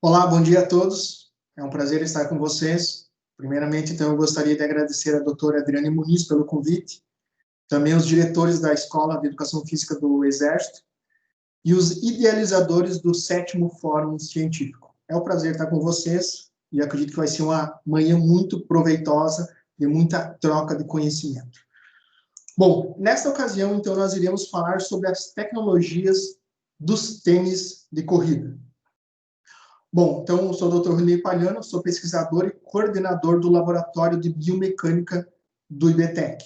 Olá, bom dia a todos. É um prazer estar com vocês. Primeiramente, então, eu gostaria de agradecer a doutora Adriane Muniz pelo convite, também os diretores da Escola de Educação Física do Exército e os idealizadores do 7º Fórum Científico. É um prazer estar com vocês e acredito que vai ser uma manhã muito proveitosa de muita troca de conhecimento. Bom, nesta ocasião, então, nós iremos falar sobre as tecnologias dos tênis de corrida. Bom, então, eu sou o Dr. Ronei Palhano, sou pesquisador e coordenador do Laboratório de Biomecânica do IBTEC.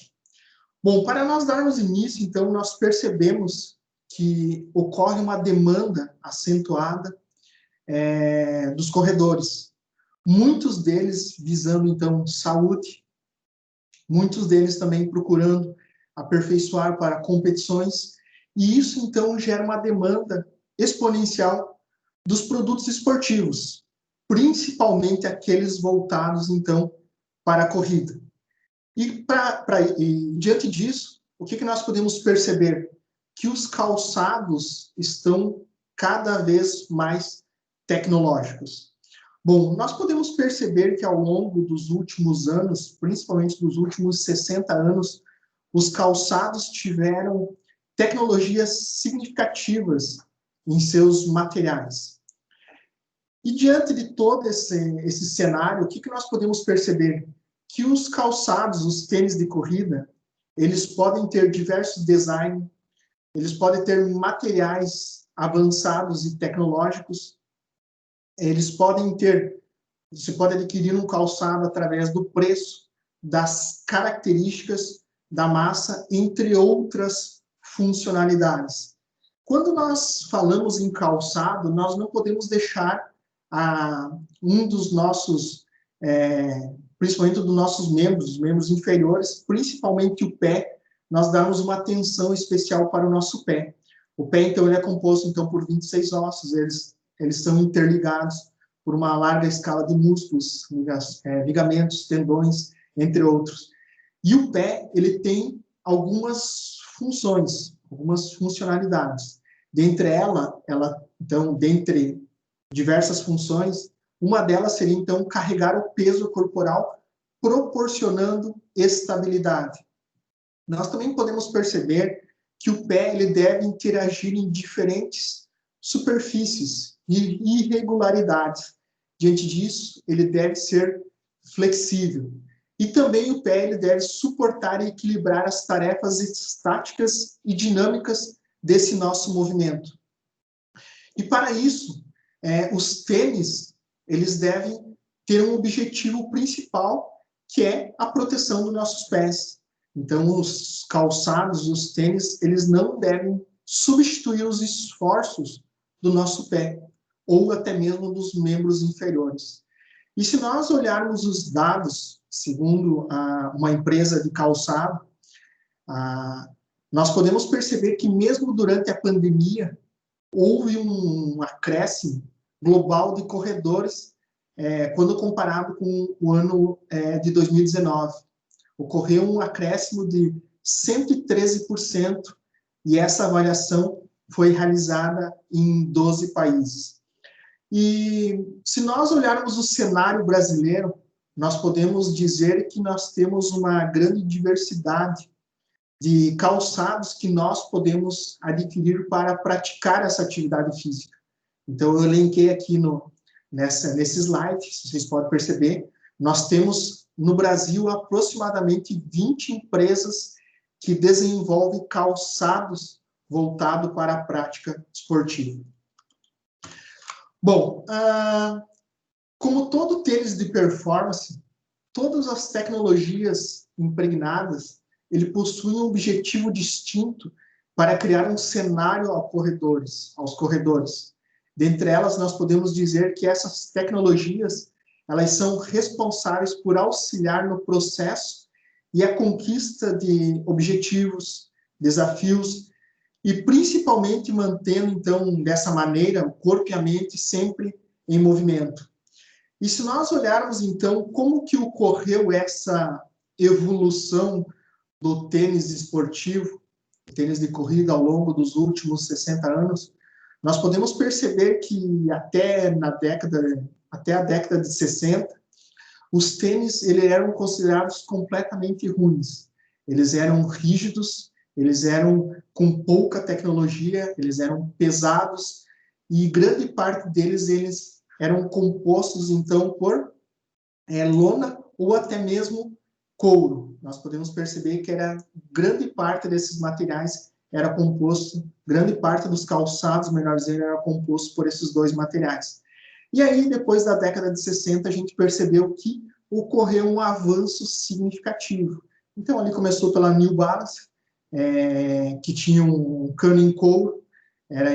Bom, para nós darmos início, então, nós percebemos que ocorre uma demanda acentuada dos corredores. Muitos deles visando, então, saúde, muitos deles também procurando aperfeiçoar para competições, e isso, então, gera uma demanda exponencial dos produtos esportivos, principalmente aqueles voltados, então, para a corrida. E diante disso, o que nós podemos perceber? Que os calçados estão cada vez mais tecnológicos. Bom, nós podemos perceber que ao longo dos últimos anos, principalmente dos últimos 60 anos, os calçados tiveram tecnologias significativas em seus materiais. E diante de todo esse cenário, o que nós podemos perceber? Que os calçados, os tênis de corrida, eles podem ter diversos designs, eles podem ter materiais avançados e tecnológicos, eles podem ter, você pode adquirir um calçado através do preço, das características da massa, entre outras funcionalidades. Quando nós falamos em calçado, nós não podemos deixar um dos nossos, principalmente dos nossos membros, os membros inferiores, principalmente o pé, nós damos uma atenção especial para o nosso pé. O pé, então, ele é composto, então, por 26 ossos, eles são interligados por uma larga escala de músculos, ligamentos, tendões, entre outros. E o pé, ele tem algumas funções, algumas funcionalidades. Dentre dentre diversas funções, uma delas seria, então, carregar o peso corporal, proporcionando estabilidade. Nós também podemos perceber que o pé ele deve interagir em diferentes superfícies e irregularidades. Diante disso, ele deve ser flexível. E também o pé ele deve suportar e equilibrar as tarefas estáticas e dinâmicas desse nosso movimento. E para isso, os tênis, eles devem ter um objetivo principal, que é a proteção dos nossos pés. Então, os calçados, os tênis, eles não devem substituir os esforços do nosso pé, ou até mesmo dos membros inferiores. E se nós olharmos os dados, segundo uma empresa de calçado, nós podemos perceber que mesmo durante a pandemia, houve um acréscimo global de corredores quando comparado com o ano de 2019. Ocorreu um acréscimo de 113%, e essa avaliação foi realizada em 12 países. E se nós olharmos o cenário brasileiro, nós podemos dizer que nós temos uma grande diversidade de calçados que nós podemos adquirir para praticar essa atividade física. Então, eu elenquei aqui nesse slide, vocês podem perceber, nós temos no Brasil aproximadamente 20 empresas que desenvolvem calçados voltados para a prática esportiva. Bom, como todo tênis de performance, todas as tecnologias impregnadas, ele possui um objetivo distinto para criar um cenário aos corredores. Dentre elas, nós podemos dizer que essas tecnologias, elas são responsáveis por auxiliar no processo e a conquista de objetivos, desafios, e principalmente mantendo, então, dessa maneira, o corpo e a mente sempre em movimento. E se nós olharmos, então, como que ocorreu essa evolução do tênis esportivo, tênis de corrida ao longo dos últimos 60 anos, nós podemos perceber que até a década de 60, os tênis eram considerados completamente ruins. Eles eram rígidos, eles eram com pouca tecnologia, eles eram pesados, e grande parte deles eles eram compostos, então, por lona ou até mesmo couro. Nós podemos perceber que grande parte desses materiais era composto, grande parte dos calçados, melhor dizendo, era composto por esses dois materiais. E aí, depois da década de 60, a gente percebeu que ocorreu um avanço significativo. Então, ali começou pela New Balance, que tinha um cano em couro, era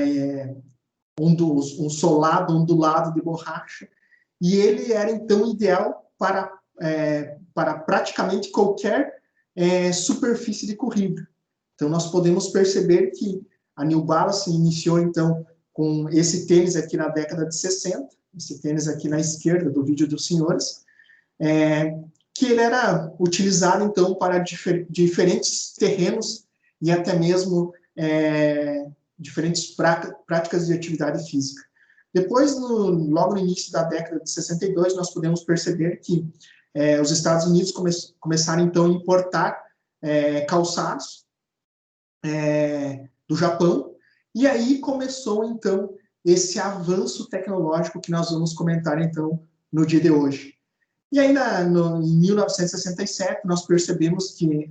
um solado ondulado de borracha, e ele era, então, ideal para praticamente qualquer superfície de corrida. Então, nós podemos perceber que a New Balance iniciou, então, com esse tênis aqui na década de 60, esse tênis aqui na esquerda do vídeo dos senhores, que ele era utilizado, então, para diferentes terrenos e até mesmo diferentes práticas de atividade física. Depois, logo no início da década de 62, nós podemos perceber que os Estados Unidos começaram, então, a importar calçados do Japão, e aí começou, então, esse avanço tecnológico que nós vamos comentar, então, no dia de hoje. E aí, em 1967, nós percebemos que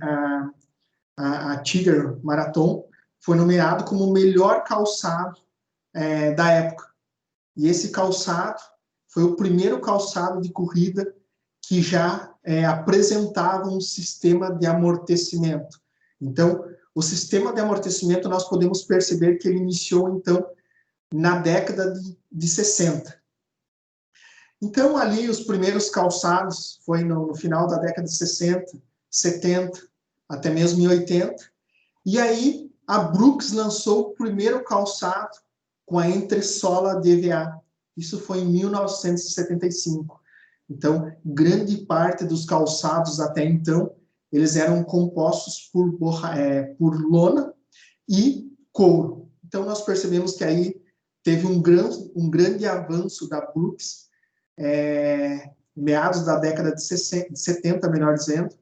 a Tiger Marathon foi nomeado como o melhor calçado da época. E esse calçado foi o primeiro calçado de corrida que já apresentava um sistema de amortecimento. Então, o sistema de amortecimento, nós podemos perceber que ele iniciou, então, na década de 60. Então, ali, os primeiros calçados foi no final da década de 60, 70, até mesmo em 80. E aí, a Brooks lançou o primeiro calçado com a entressola DVA. Isso foi em 1975. Então, grande parte dos calçados até então, eles eram compostos por lona e couro. Então, nós percebemos que aí teve um grande avanço da Brooks, meados da década de 70, melhor dizendo,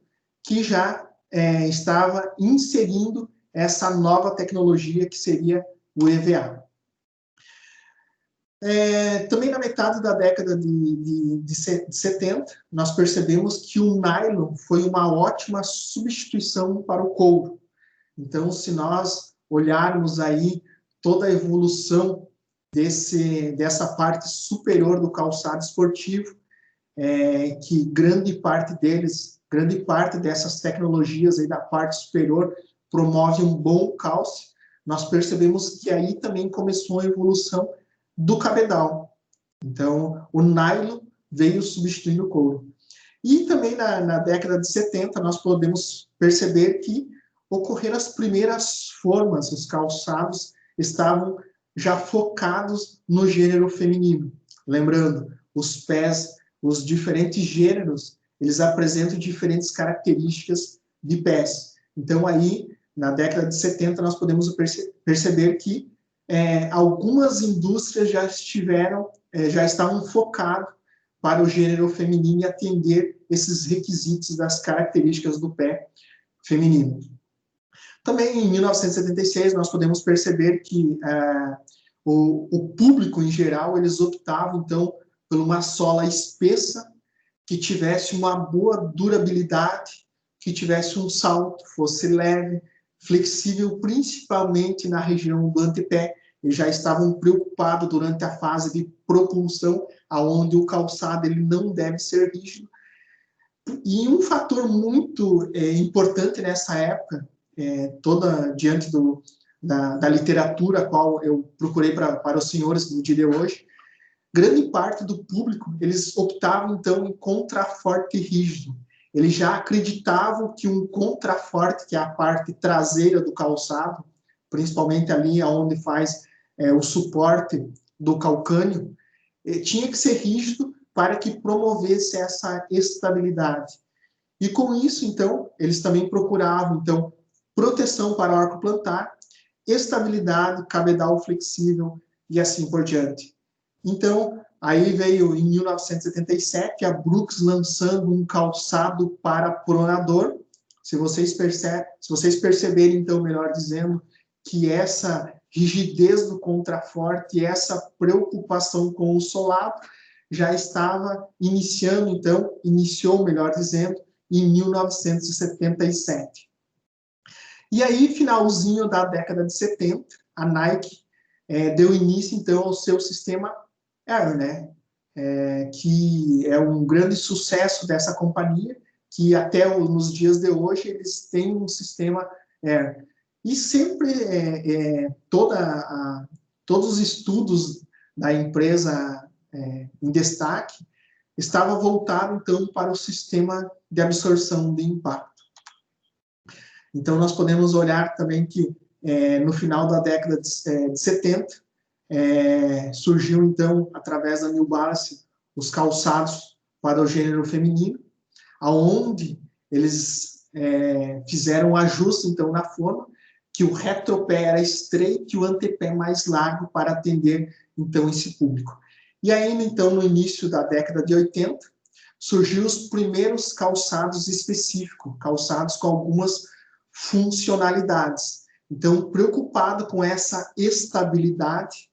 que já estava inserindo essa nova tecnologia que seria o EVA. Também na metade da década de 70, nós percebemos que o nylon foi uma ótima substituição para o couro. Então, se nós olharmos aí toda a evolução dessa parte superior do calçado esportivo, que grande parte dessas tecnologias aí da parte superior promove um bom calço, nós percebemos que aí também começou a evolução do cabedal. Então, o nylon veio substituir o couro. E também na década de 70, nós podemos perceber que ocorreram as primeiras formas, os calçados estavam já focados no gênero feminino. Lembrando, os pés, os diferentes gêneros, eles apresentam diferentes características de pés. Então, aí, na década de 70, nós podemos perceber que algumas indústrias já estavam focadas para o gênero feminino e atender esses requisitos das características do pé feminino. Também, em 1976, nós podemos perceber que o público, em geral, eles optavam, então, por uma sola espessa, que tivesse uma boa durabilidade, que tivesse um salto, fosse leve, flexível, principalmente na região do antepé. Eles já estavam preocupados durante a fase de propulsão, aonde o calçado ele não deve ser rígido. E um fator muito importante nessa época, diante da literatura a qual eu procurei para os senhores no dia de hoje, grande parte do público, eles optavam, então, em contraforte rígido. Eles já acreditavam que um contraforte, que é a parte traseira do calçado, principalmente ali onde faz o suporte do calcânio, tinha que ser rígido para que promovesse essa estabilidade. E com isso, então, eles também procuravam, então, proteção para o arco plantar, estabilidade, cabedal flexível e assim por diante. Então, aí veio em 1977 a Brooks lançando um calçado para pronador. Se vocês perceberem, então, melhor dizendo, que essa rigidez do contraforte, essa preocupação com o solado, já estava iniciou, melhor dizendo, em 1977. E aí, finalzinho da década de 70, a Nike deu início, então, ao seu sistema Air, né? Que é um grande sucesso dessa companhia, que até nos dias de hoje eles têm um sistema Air. E sempre, todos os estudos da empresa em destaque estava voltado, então, para o sistema de absorção de impacto. Então, nós podemos olhar também que, no final da década de 70, surgiu, então, através da New Balance, os calçados para o gênero feminino, aonde eles fizeram um ajuste, então, na forma, que o retropé era estreito e o antepé mais largo para atender, então, esse público. E ainda, então, no início da década de 80, surgiu os primeiros calçados específicos, calçados com algumas funcionalidades. Então, preocupado com essa estabilidade,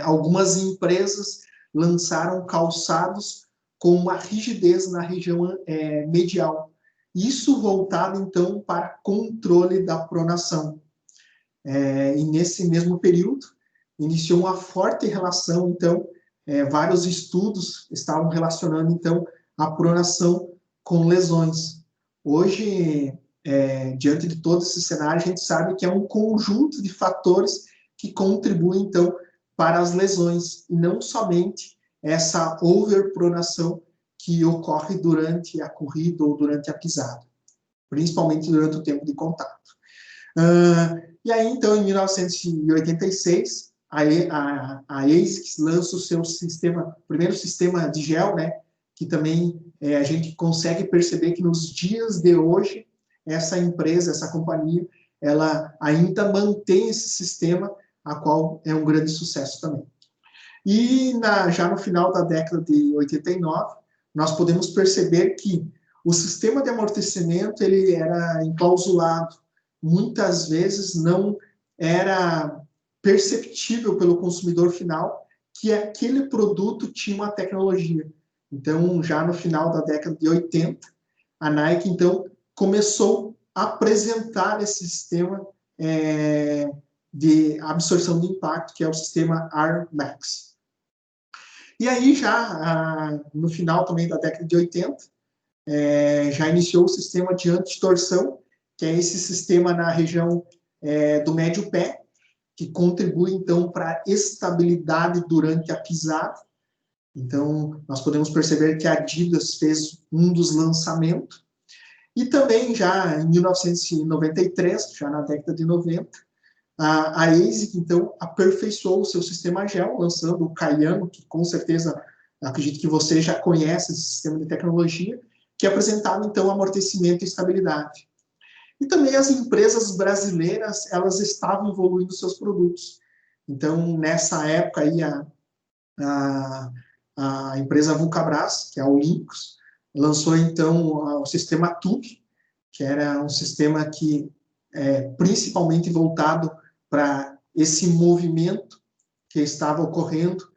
algumas empresas lançaram calçados com uma rigidez na região medial. Isso voltado, então, para controle da pronação. E nesse mesmo período, iniciou uma forte relação, então, vários estudos estavam relacionando, então, a pronação com lesões. Hoje, diante de todo esse cenário, a gente sabe que é um conjunto de fatores que contribuem, então, para as lesões, e não somente essa overpronação que ocorre durante a corrida ou durante a pisada, principalmente durante o tempo de contato. E aí, então, em 1986, a ASICS lança o seu primeiro sistema de gel, né, que também a gente consegue perceber que nos dias de hoje, essa empresa, essa companhia, ela ainda mantém esse sistema, a qual é um grande sucesso também. E já no final da década de 89, nós podemos perceber que o sistema de amortecimento ele era enclausulado, muitas vezes não era perceptível pelo consumidor final que aquele produto tinha uma tecnologia. Então, já no final da década de 80, a Nike, então, começou a apresentar esse sistema de absorção de impacto, que é o sistema Air Max. E aí, já no final também da década de 80, já iniciou o sistema de antitorção, que é esse sistema na região do médio pé, que contribui, então, para a estabilidade durante a pisada. Então, nós podemos perceber que a Adidas fez um dos lançamentos. E também, já em 1993, já na década de 90, a ASIC, então, aperfeiçoou o seu sistema gel, lançando o Cayano, que com certeza, acredito que você já conhece esse sistema de tecnologia, que apresentava, então, amortecimento e estabilidade. E também as empresas brasileiras, elas estavam evoluindo seus produtos. Então, nessa época aí, a empresa Vulcabras, que é a Olympus, lançou, então, o sistema TUB, que era um sistema que principalmente voltado para esse movimento que estava ocorrendo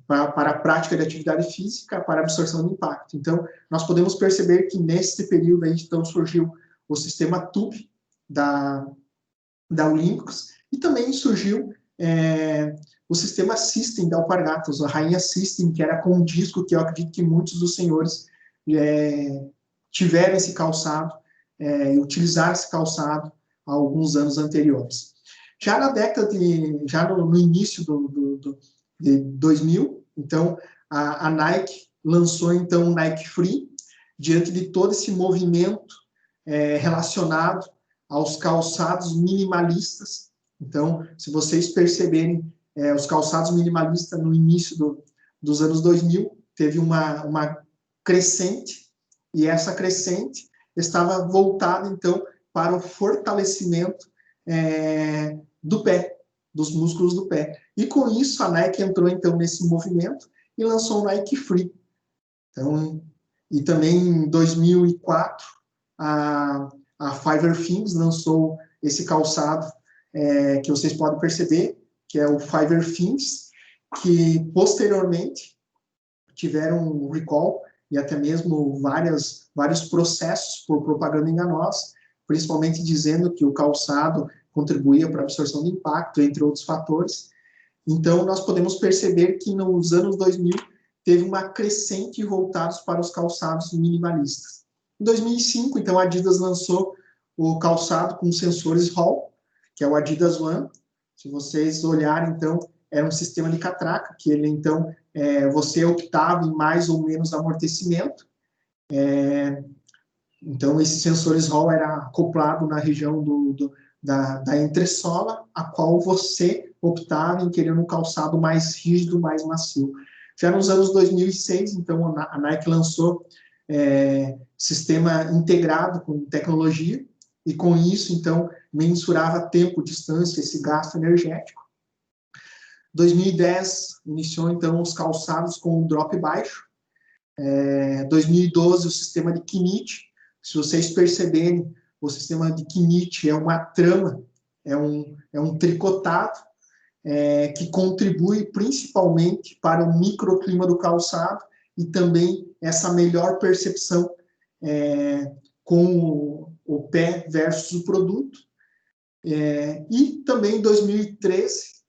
para a prática de atividade física, para a absorção de impacto. Então, nós podemos perceber que nesse período aí, então, surgiu o sistema TUB da Olympus e também surgiu o sistema System da Alpargatas, a Rainha System, que era com um disco que eu acredito que muitos dos senhores tiveram esse calçado e utilizaram esse calçado há alguns anos anteriores. Já na década já no início de 2000, então, a Nike lançou, então, o Nike Free, diante de todo esse movimento relacionado aos calçados minimalistas. Então, se vocês perceberem, os calçados minimalistas no início dos anos 2000, teve uma crescente, e essa crescente estava voltada, então, para o fortalecimento do pé. dos músculos do pé. E com isso, a Nike entrou, então, nesse movimento e lançou o Nike Free. Então, e também em 2004, a Fiverr Things lançou esse calçado que vocês podem perceber, que é o Fiverr Things, que posteriormente tiveram um recall e até mesmo vários processos por propaganda enganosa, principalmente dizendo que o calçado contribuía para a absorção de impacto, entre outros fatores. Então, nós podemos perceber que nos anos 2000 teve uma crescente voltados para os calçados minimalistas. Em 2005, então, a Adidas lançou o calçado com sensores Hall, que é o Adidas One. Se vocês olharem, então, era um sistema de catraca, que ele, então, você optava em mais ou menos amortecimento. Então, esses sensores Hall era acoplado na região da entressola, a qual você optava em querer um calçado mais rígido, mais macio. Já nos anos 2006, então, a Nike lançou sistema integrado com tecnologia, e com isso, então, mensurava tempo, distância, esse gasto energético. 2010, iniciou, então, os calçados com um drop baixo. 2012, o sistema de Kinit. Se vocês perceberem, o sistema de Kinit é uma trama, é um tricotado, que contribui principalmente para o microclima do calçado e também essa melhor percepção com o pé versus o produto. E também em 2013,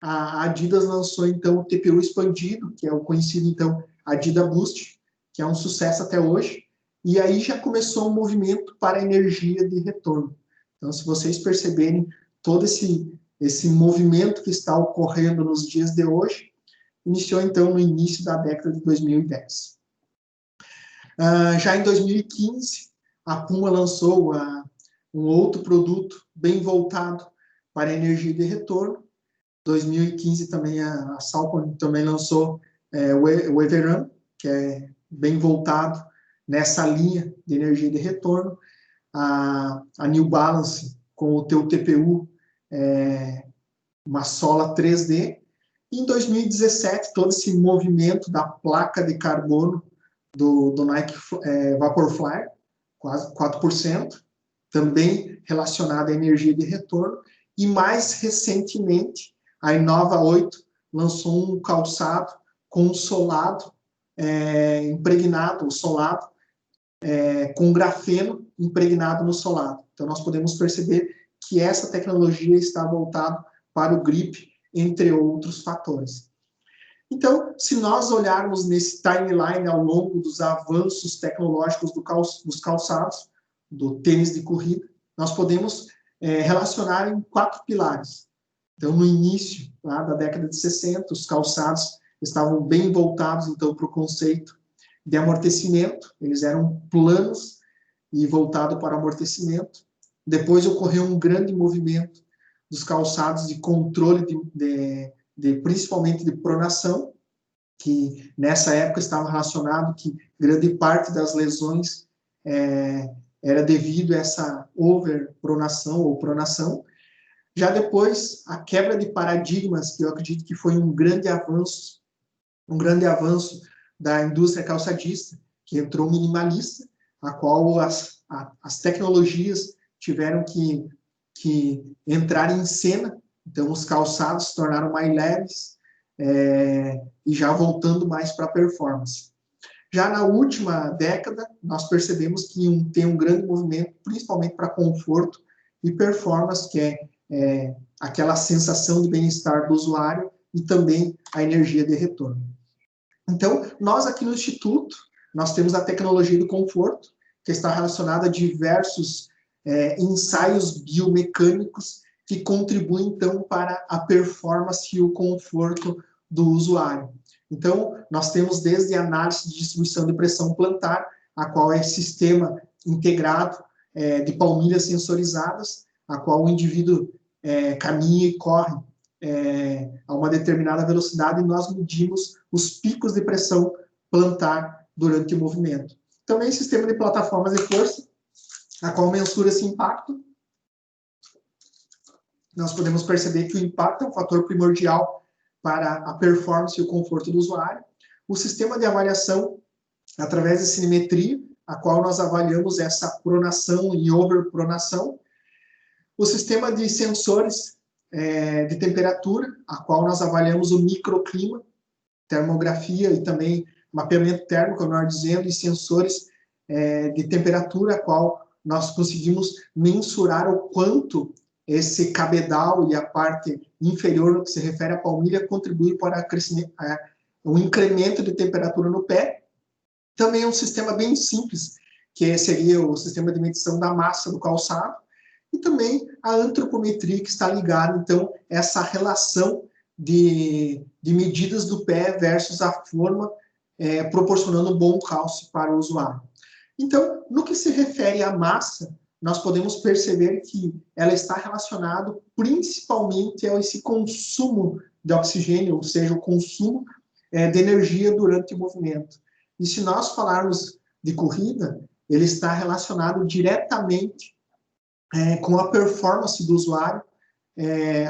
a Adidas lançou, então, o TPU expandido, que é o conhecido, então, Adidas Boost, que é um sucesso até hoje, e aí já começou um movimento para a energia de retorno. Então, se vocês perceberem todo esse movimento que está ocorrendo nos dias de hoje, iniciou, então, no início da década de 2010. Já em 2015, a Puma lançou um outro produto bem voltado para a energia de retorno. 2015 também a Salcomp também lançou o Everrun, que é bem voltado nessa linha de energia de retorno. A New Balance com o teu TPU, uma sola 3D. E em 2017, todo esse movimento da placa de carbono do Nike Vaporfly, quase 4%, também relacionado à energia de retorno. E mais recentemente, a Inova 8 lançou um calçado com solado impregnado, o solado com grafeno impregnado no solado. Então, nós podemos perceber que essa tecnologia está voltada para o grip, entre outros fatores. Então, se nós olharmos nesse timeline ao longo dos avanços tecnológicos dos calçados, do tênis de corrida, nós podemos relacionar em 4 pilares. Então, no início lá da década de 60, os calçados estavam bem voltados, então, para o conceito de amortecimento. Eles eram planos e voltados para o amortecimento. Depois ocorreu um grande movimento dos calçados de controle, principalmente de pronação, que nessa época estava relacionado que grande parte das lesões era devido a essa overpronação ou pronação. Já depois, a quebra de paradigmas, que eu acredito que foi um grande avanço da indústria calçadista, que entrou minimalista, a qual as tecnologias tiveram que entrar em cena. Então, os calçados se tornaram mais leves e já voltando mais para a performance. Já na última década, nós percebemos que tem um grande movimento, principalmente para conforto e performance, que é aquela sensação de bem-estar do usuário e também a energia de retorno. Então, nós aqui no Instituto, nós temos a tecnologia do conforto, que está relacionada a diversos ensaios biomecânicos que contribuem, então, para a performance e o conforto do usuário. Então, nós temos desde a análise de distribuição de pressão plantar, a qual é sistema integrado de palmilhas sensorizadas, a qual o indivíduo caminha e corre a uma determinada velocidade, e nós medimos os picos de pressão plantar durante o movimento. Também sistema de plataformas de força, a qual mensura esse impacto. nós podemos perceber que o impacto é um fator primordial para a performance e o conforto do usuário. O sistema de avaliação, através de cinemetria, a qual nós avaliamos essa pronação e overpronação. O sistema de sensores de temperatura, a qual nós avaliamos o microclima, termografia e também mapeamento térmico, melhor dizendo, e sensores de temperatura, a qual nós conseguimos mensurar o quanto esse cabedal e a parte inferior, no que se refere à palmilha, contribui para o incremento de temperatura no pé. Também é um sistema bem simples, que seria o sistema de medição da massa do calçado, e também a antropometria, que está ligada, então, a essa relação de medidas do pé versus a forma, proporcionando um bom calço para o usuário. Então, no que se refere à massa, nós podemos perceber que ela está relacionada principalmente a esse consumo de oxigênio, ou seja, o consumo de energia durante o movimento. E se nós falarmos de corrida, ele está relacionado diretamente com a performance do usuário,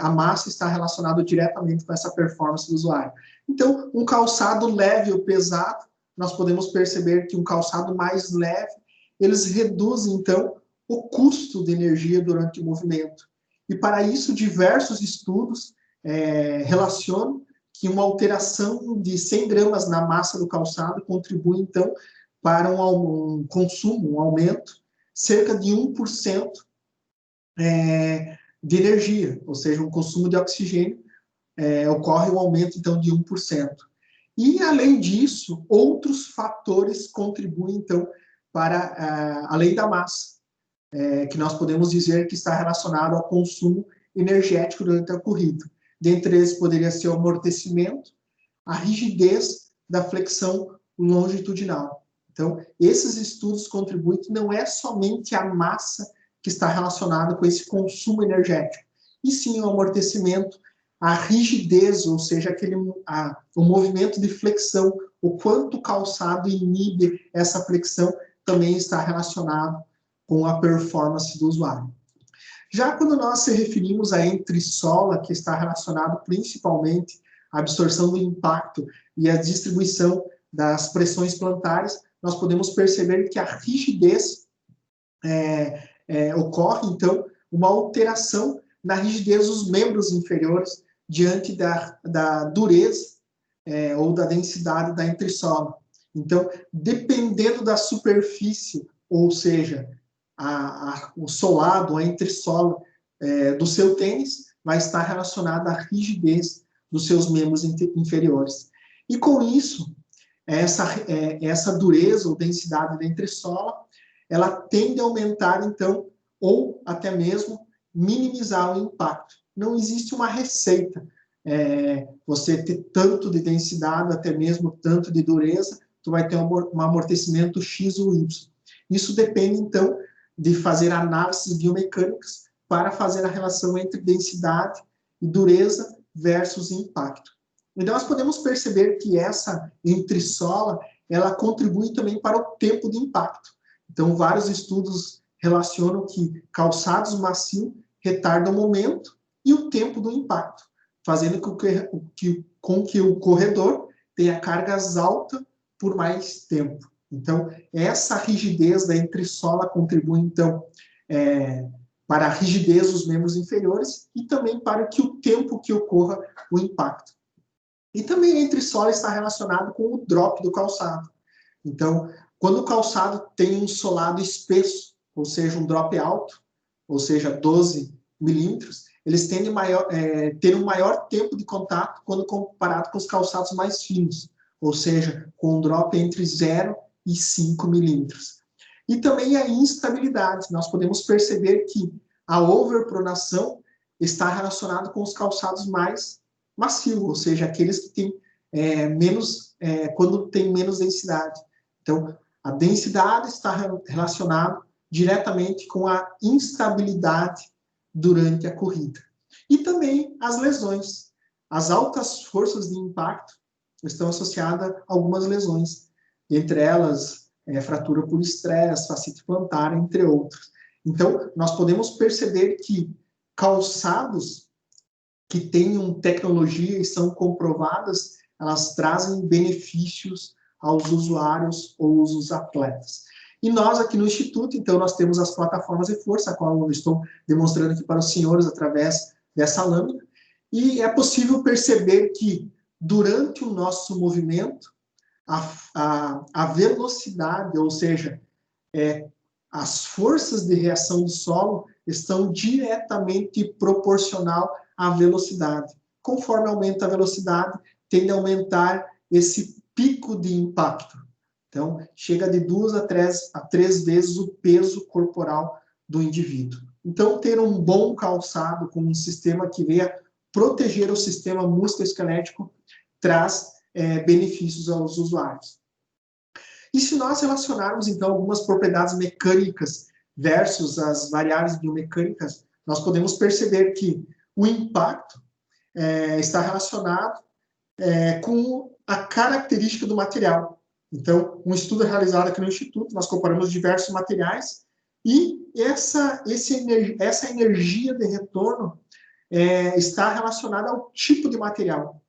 a massa está relacionada diretamente com essa performance do usuário. Então, um calçado leve ou pesado, nós podemos perceber que um calçado mais leve, eles reduzem, então, o custo de energia durante o movimento. E para isso, diversos estudos relacionam que uma alteração de 100 gramas na massa do calçado contribui, então, para um consumo, um aumento, cerca de 1% de energia, ou seja, um consumo de oxigênio, ocorre um aumento, então, de 1%. E, além disso, outros fatores contribuem, então, para, além da massa, que nós podemos dizer que está relacionado ao consumo energético durante a corrida. Dentre eles, poderia ser o amortecimento, a rigidez da flexão longitudinal. Então, esses estudos contribuem que não é somente a massa que está relacionada com esse consumo energético, e sim o amortecimento, a rigidez, ou seja, o movimento de flexão, o quanto o calçado inibe essa flexão, também está relacionado com a performance do usuário. Já quando nós se referimos à entressola, que está relacionado principalmente à absorção do impacto e à distribuição das pressões plantares, nós podemos perceber que a rigidez ocorre, então, uma alteração na rigidez dos membros inferiores diante da dureza ou da densidade da entressola. Então, dependendo da superfície, ou seja, o solado, a entressola do seu tênis, vai estar relacionada à rigidez dos seus membros inferiores. E com isso, essa dureza ou densidade da entressola, ela tende a aumentar, então, ou até mesmo minimizar o impacto. Não existe uma receita. Você ter tanto de densidade, até mesmo tanto de dureza, tu vai ter um amortecimento X ou Y. Isso depende, então, de fazer análises biomecânicas para fazer a relação entre densidade e dureza versus impacto. Então, nós podemos perceber que essa entressola, ela contribui também para o tempo de impacto. Então, vários estudos relacionam que calçados macios retardam o momento e o tempo do impacto, fazendo com que o corredor tenha cargas altas por mais tempo. Então, essa rigidez da entressola contribui, então, para a rigidez dos membros inferiores e também para que o tempo que ocorra o impacto. E também a entressola está relacionado com o drop do calçado. Então, quando o calçado tem um solado espesso, ou seja, um drop alto, ou seja, 12 milímetros, eles tendem ter um maior tempo de contato quando comparado com os calçados mais finos, ou seja, com um drop entre 0 e 5 milímetros. E também a instabilidade. Nós podemos perceber que a overpronação está relacionada com os calçados mais macios, ou seja, aqueles que têm quando tem menos densidade. Então, a densidade está relacionada diretamente com a instabilidade durante a corrida. E também as lesões. As altas forças de impacto estão associadas a algumas lesões, entre elas fratura por estresse, fascite plantar, entre outros. Então, nós podemos perceber que calçados que tenham tecnologia e são comprovadas, elas trazem benefícios aos usuários ou aos atletas. E nós aqui no Instituto, então, nós temos as plataformas de força, a qual eu estou demonstrando aqui para os senhores através dessa lâmina, e é possível perceber que, durante o nosso movimento, a velocidade, ou seja, as forças de reação do solo estão diretamente proporcional à velocidade. Conforme aumenta a velocidade, tende a aumentar esse pico de impacto. Então, chega de 2 a 3 vezes o peso corporal do indivíduo. Então, ter um bom calçado com um sistema que venha proteger o sistema musculoesquelético traz benefícios aos usuários. E se nós relacionarmos, então, algumas propriedades mecânicas versus as variáveis biomecânicas, nós podemos perceber que o impacto está relacionado com a característica do material. Então, um estudo realizado aqui no Instituto, nós comparamos diversos materiais e essa energia de retorno está relacionada ao tipo de material,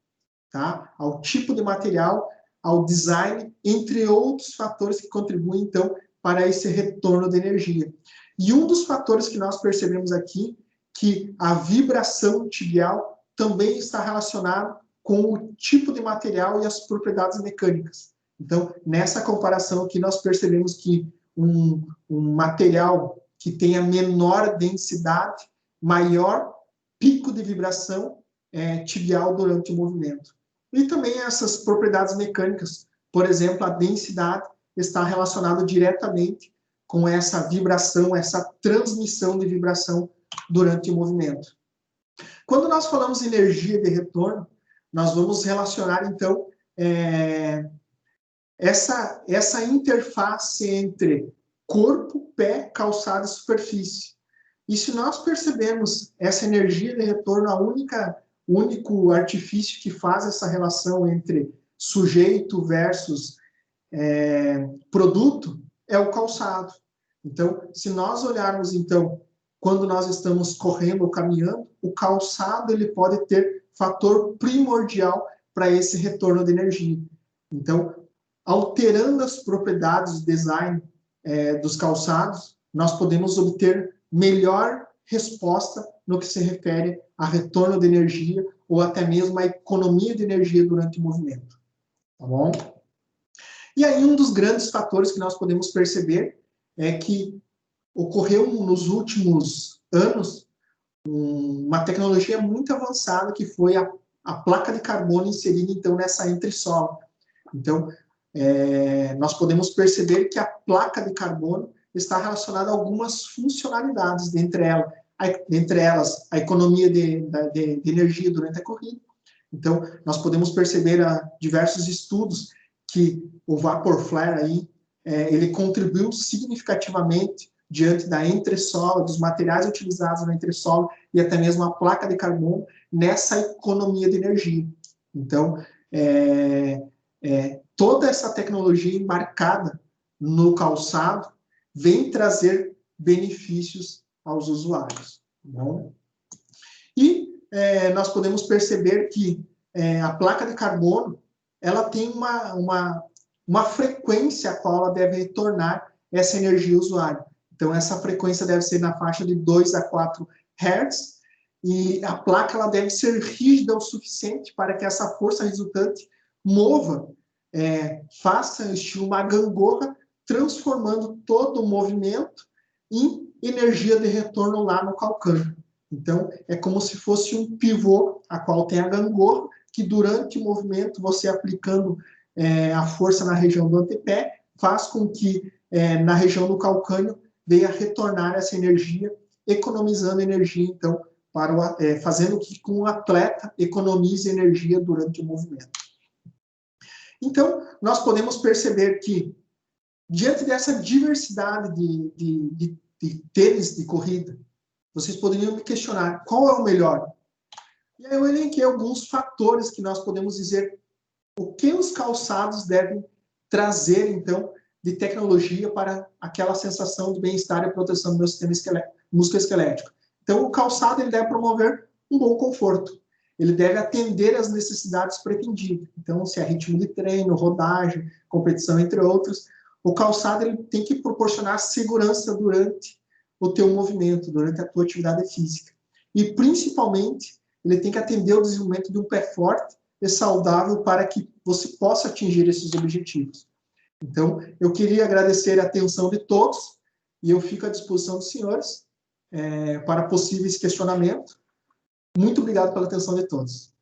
tá? Ao tipo de material, ao design, entre outros fatores que contribuem, então, para esse retorno de energia. E um dos fatores que nós percebemos aqui, que a vibração tibial também está relacionada com o tipo de material e as propriedades mecânicas. Então, nessa comparação aqui, nós percebemos que um material que tenha menor densidade, maior pico de vibração tibial durante o movimento. E também essas propriedades mecânicas, por exemplo, a densidade está relacionada diretamente com essa vibração, essa transmissão de vibração durante o movimento. Quando nós falamos em energia de retorno, nós vamos relacionar, então, essa interface entre corpo, pé, calçado e superfície. E se nós percebemos essa energia de retorno, o único artifício que faz essa relação entre sujeito versus produto é o calçado. Então, se nós olharmos, então, quando nós estamos correndo ou caminhando, o calçado ele pode ter fator primordial para esse retorno de energia. Então, alterando as propriedades de design dos calçados, nós podemos obter melhor resposta no que se refere a retorno de energia ou até mesmo a economia de energia durante o movimento. Tá bom? E aí um dos grandes fatores que nós podemos perceber é que ocorreu nos últimos anos uma tecnologia muito avançada que foi a placa de carbono inserida então nessa entressola. Então, nós podemos perceber que a placa de carbono está relacionada a algumas funcionalidades, dentre elas a economia de energia durante a corrida. Então, nós podemos perceber diversos estudos que o vapor flare aí, ele contribuiu significativamente diante da entressola, dos materiais utilizados na entressola e até mesmo a placa de carbono nessa economia de energia. Então, toda essa tecnologia embarcada no calçado vem trazer benefícios aos usuários. Tá bom? E nós podemos perceber que a placa de carbono ela tem uma frequência a qual ela deve retornar essa energia ao usuário. Então, essa frequência deve ser na faixa de 2 a 4 Hz, e a placa ela deve ser rígida o suficiente para que essa força resultante mova, faça estilo uma gangorra, transformando todo o movimento em energia de retorno lá no calcâneo. Então, é como se fosse um pivô, a qual tem a gangorra, que durante o movimento, você aplicando a força na região do antepé, faz com que na região do calcâneo venha retornar essa energia, economizando energia, então, fazendo que com o atleta economize energia durante o movimento. Então, nós podemos perceber que, diante dessa diversidade de tênis de corrida, vocês poderiam me questionar qual é o melhor. E aí eu elenquei alguns fatores que nós podemos dizer o que os calçados devem trazer, então, de tecnologia para aquela sensação de bem-estar e proteção do meu sistema musculoesquelético. Então, o calçado ele deve promover um bom conforto. Ele deve atender às necessidades pretendidas. Então, se é ritmo de treino, rodagem, competição, entre outros, o calçado ele tem que proporcionar segurança durante o teu movimento, durante a tua atividade física. E, principalmente, ele tem que atender ao desenvolvimento de um pé forte e saudável para que você possa atingir esses objetivos. Então, eu queria agradecer a atenção de todos e eu fico à disposição dos senhores para possíveis questionamentos. Muito obrigado pela atenção de todos.